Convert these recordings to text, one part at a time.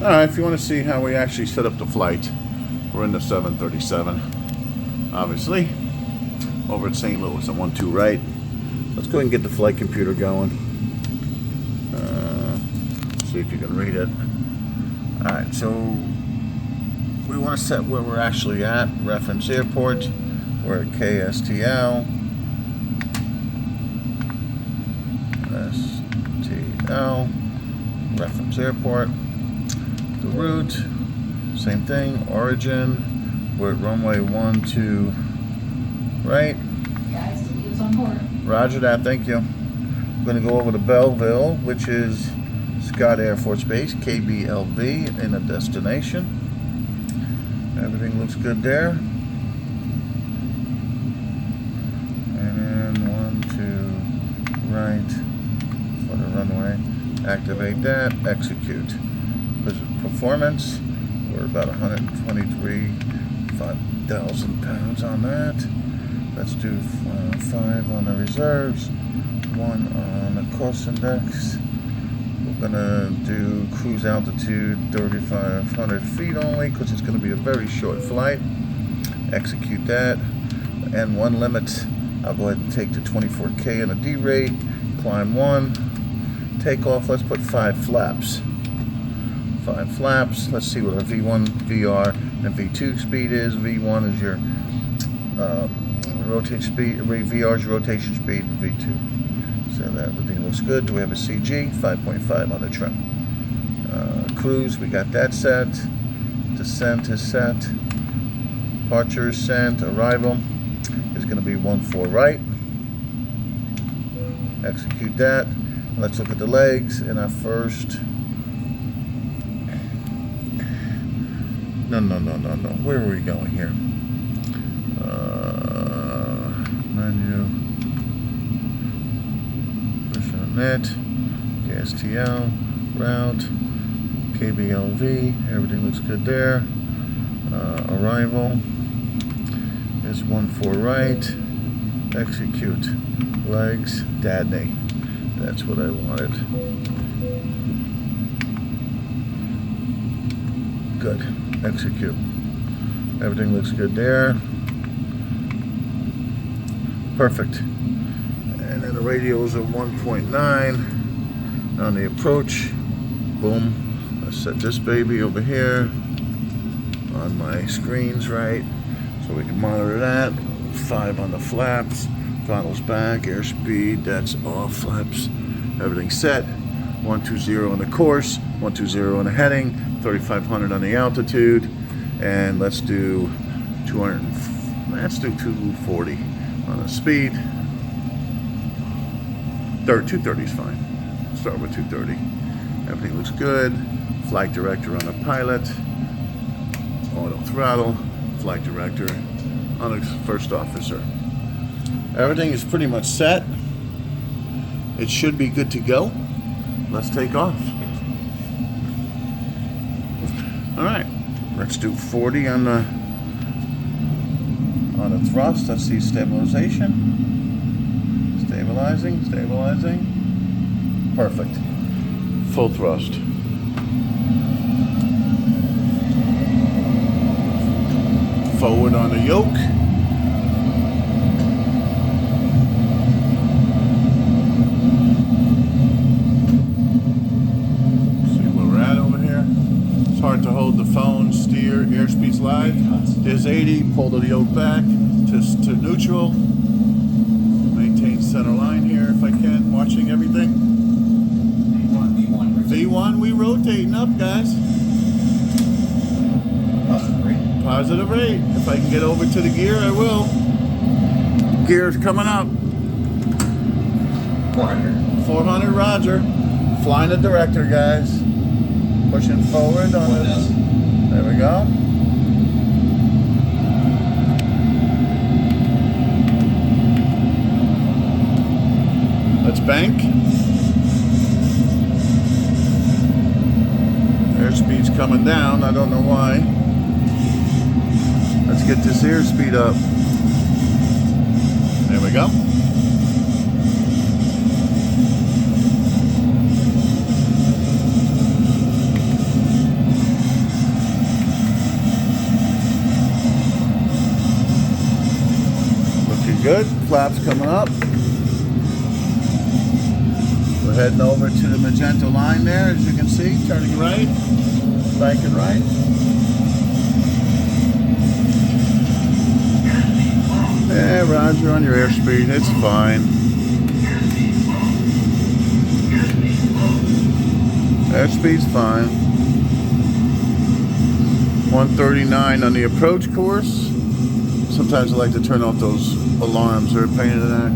Alright, if you want to see how we actually set up the flight, we're in the 737, obviously, over at St. Louis at 12 right. Let's go ahead and get the flight computer going. See if you can read it. Alright, so we want to set where we're actually at. Reference airport. We're at KSTL. STL. Reference airport. The route, same thing. Origin. We're at runway 12 right. Guys, Toledo's on board. Roger that, thank you. I'm going to go over to Belleville, which is Scott Air Force Base, KBLV, in a destination. Everything looks good there. And then 12 right for the runway. Activate that, execute. Performance, we're about 123,000 pounds on that. Let's do 5 on the reserves, 1 on the cost index. We're gonna do cruise altitude 3,500 feet only because it's gonna be a very short flight. Execute that. N1 limits, I'll go ahead and take the 24K and a D rate. Climb 1. Takeoff, let's put 5 flaps. 5 flaps. Let's see what our V1, VR, and V2 speed is. V1 is your rotate speed, VR's rotation speed, and V2. So that everything looks good. Do we have a CG? 5.5 on the trim. Cruise, we got that set. Descent is set. Departure is sent. Arrival is going to be 14 right. Execute that. Let's look at the legs in our first. No. Where are we going here? Menu. Net. KSTL. Route. KBLV. Everything looks good there. Arrival is 14 right. Execute. Legs. Dadney. That's what I wanted. Good. Execute. Everything looks good there. Perfect. And then the radios are 1.9 on the approach. Boom. Let's set this baby over here on my screens, right? So we can monitor that. 5 on the flaps. Throttle's back. Airspeed, that's off. Flaps. Everything's set. 120 on the course. 120 on the heading. 3,500 on the altitude. And let's do 200. Let's do 240 on the speed. 230 is fine. Start with 230. Everything looks good. Flight director on the pilot. Auto throttle. Flight director on the first officer. Everything is pretty much set. It should be good to go. Let's take off. All right, let's do 40 on the thrust. Let's see stabilization. Stabilizing. Perfect. Full thrust. Forward on the yoke. Hard to hold the phone, steer, airspeed's live. There's 80, pull the yoke back to neutral. Maintain center line here if I can, watching everything. V1, we rotating up, guys. Positive rate. If I can get over to the gear, I will. Gear's coming up. 400, roger. Flying the director, guys. Pushing forward on this. There we go. Let's bank. Airspeed's coming down. I don't know why. Let's get this airspeed up. There we go. good. Flaps coming up. We're heading over to the magenta line there, as you can see. Turning right, banking right. Yeah, Roger, on your airspeed, it's fine. Airspeed's fine. 139 on the approach course. Sometimes I like to turn off those alarms. They're a pain in the neck.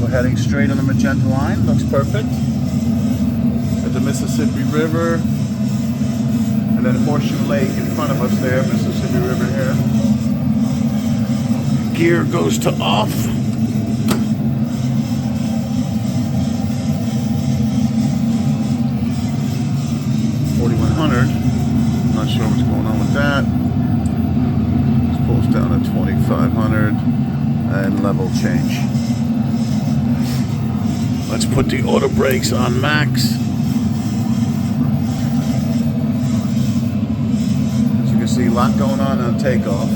We're heading straight on the magenta line. Looks perfect. At the Mississippi River. And then Horseshoe Lake in front of us there. Mississippi River here. Gear goes to off. 4100. Not sure what's going on with that. This pulls down to 2500 and level change. Let's put the auto brakes on max. As you can see, a lot going on takeoff.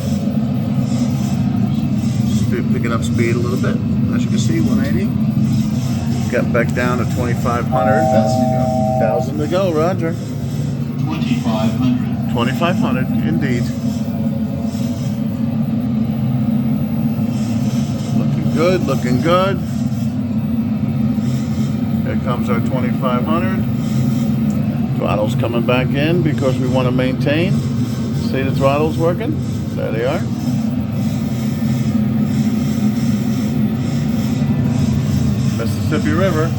Picking up speed a little bit. As you can see, 180. Got back down to 2500. 1,000 to go, Roger. 2,500. 2,500, indeed. Looking good, looking good. Here comes our 2,500. Throttle's coming back in because we want to maintain. See the throttle's working? There they are. Mississippi River.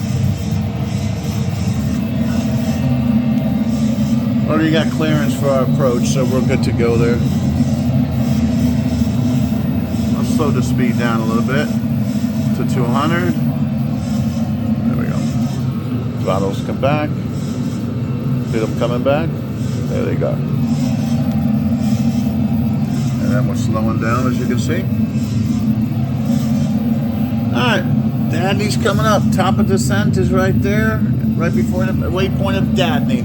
Already got clearance for our approach, so we're good to go there. I'll slow the speed down a little bit to 200. There we go. Throttles come back. See them coming back? There they go. And then we're slowing down, as you can see. Alright, Dadney's coming up. Top of descent is right there, right before the waypoint of Dadney.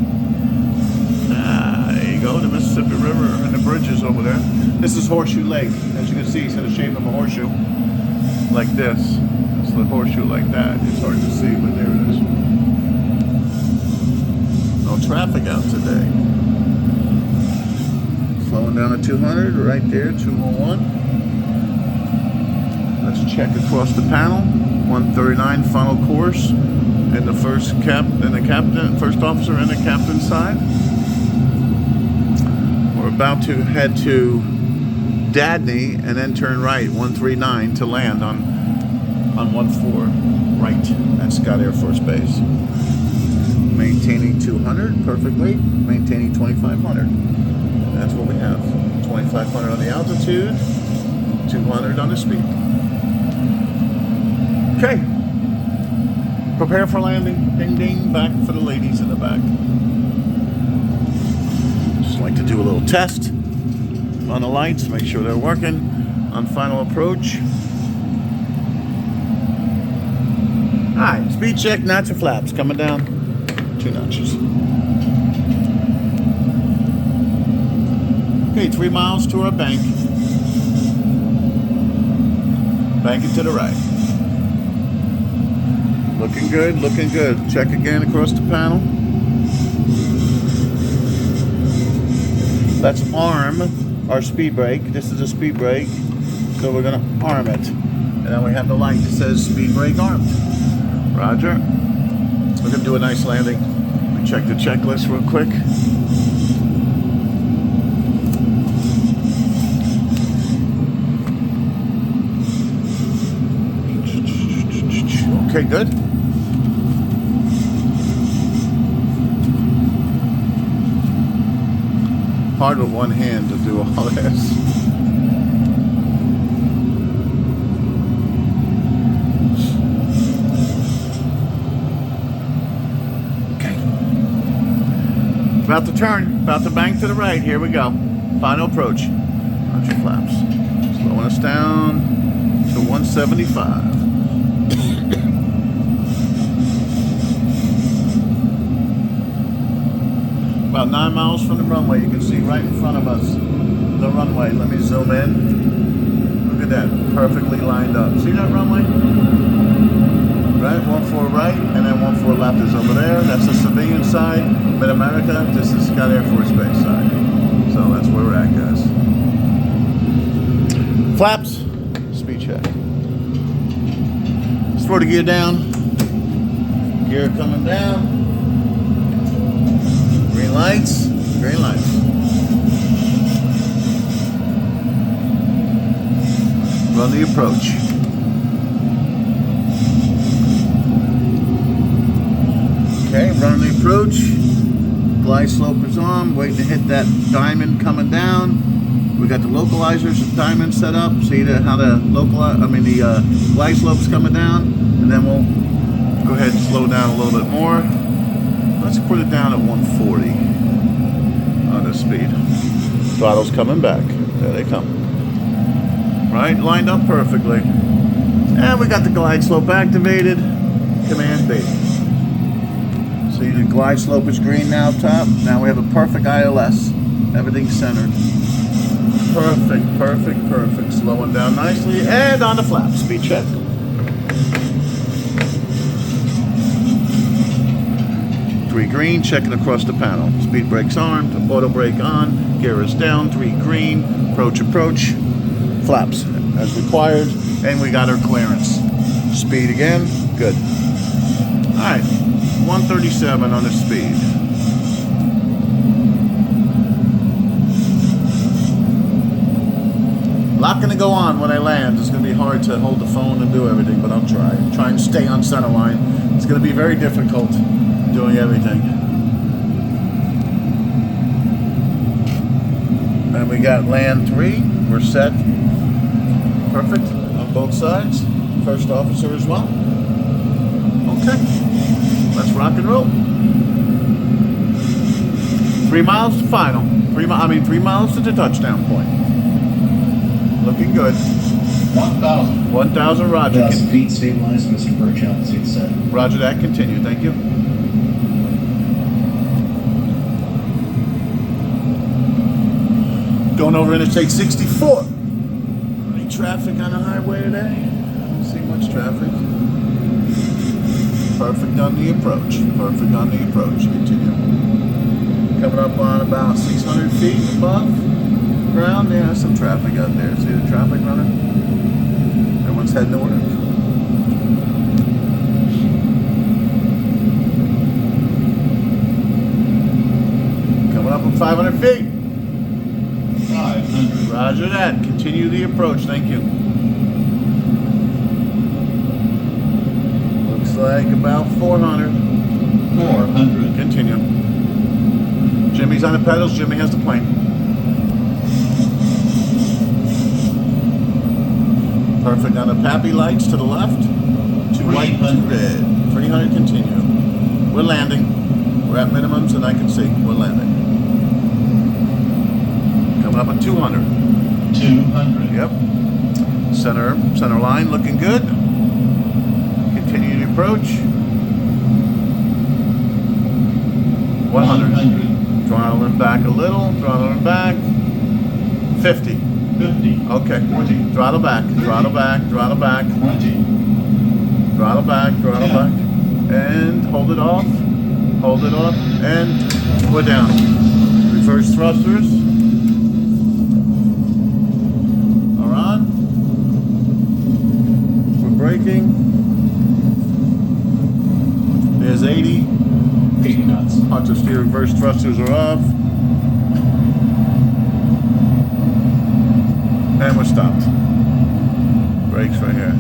There you go, the Mississippi River and the bridges over there. This is Horseshoe Lake. As you can see, it's in the shape of a horseshoe. Like this. It's the horseshoe like that. It's hard to see, but there it is. No traffic out today. Slowing down to 200, right there, 201. Let's check across the panel. 139 final course in the first officer and the captain's side. We're about to head to Dadney and then turn right 139 to land on 14 right at Scott Air Force Base. Maintaining 200 perfectly, maintaining 2,500. That's what we have. 2,500 on the altitude, 200 on the speed. Okay. Prepare for landing. Ding ding. Back for the ladies in the back. Just like to do a little test on the lights. Make sure they're working on final approach. Alright. Speed check. Notch of flaps. Coming down. 2 notches. Okay. 3 miles to our bank. Bank it to the right. Looking good, looking good. Check again across the panel. Let's arm our speed brake. This is a speed brake, so we're going to arm it. And then we have the light that says speed brake armed. Roger. We're going to do a nice landing. Let me check the checklist real quick. Okay, good. Hard with one hand to do all this. Okay. About to turn, about to bank to the right. Here we go. Final approach. Watch your flaps. Slowing us down to 175. About 9 miles from the runway. You can see right in front of us the runway. Let me zoom in. We're at that, perfectly lined up. See that runway? Right, 14 right, and then 14 left is over there. That's the civilian side, Mid-America. This is Scott Air Force Base side. So that's where we're at, guys. Flaps, speed check. Let's throw the gear down. Gear coming down. Green lights, green lights. Run the approach. Okay, running the approach. Glide slope is on. Waiting to hit that diamond coming down. We got the localizers diamond set up. See how the glide slope's coming down, and then we'll go ahead and slow down a little bit more. Let's put it down at 140 on the speed. Throttle's coming back. There they come. Right, lined up perfectly. And we got the glide slope activated. Command B. See, the glide slope is green now up top. Now we have a perfect ILS. Everything's centered. Perfect, perfect, perfect. Slowing down nicely. And on the flap. Speed check. Three green, checking across the panel. Speed brakes armed, auto brake on, gear is down, 3 green, approach, flaps as required, and we got our clearance. Speed again, good. All right, 137 on the speed. A lot gonna go on when I land. It's gonna be hard to hold the phone and do everything, but I'll try. Try and stay on center line. It's gonna be very difficult doing everything. And we got land 3. We're set. Perfect on both sides. First officer as well. Okay. Let's rock and roll. 3 miles to final. 3 miles to the touchdown point. Looking good. 1,000. 1,000, roger. Feet stabilized, Mr. Birch, altitude set. Roger that, continue, thank you. Going over Interstate 64. Any traffic on the highway today? I don't see much traffic. Perfect on the approach. Perfect on the approach. Continue. Coming up on about 600 feet above ground. Yeah, some traffic out there. See the traffic running? Everyone's heading to work. Coming up on 500 feet. 500. Roger that. Continue the approach. Thank you. Looks like about 400. 400. Continue. Jimmy's on the pedals. Jimmy has the plane. Perfect on the PAPI lights to the left. 2 white, 2 red. 300. Continue. We're landing. We're at minimums and I can see. We're landing. Coming up on 200. 200. Yep. Center line looking good. Continue the approach. 100. 100. Throttling back a little. Throttling back. 50. 50. Okay. 40. Throttle back. Throttle back. Throttle back. 20. Throttle back. Throttle back. And hold it off. Hold it off. And we're down. Reverse thrusters. Braking. There's 80. 80 knots. Hunter steer reverse thrusters are off. And we're stopped. Brakes right here.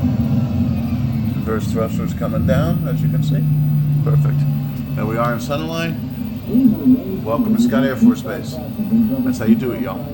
Reverse thrusters coming down, as you can see. Perfect. There we are in centerline. Welcome to Scott Air Force Base. That's how you do it, y'all.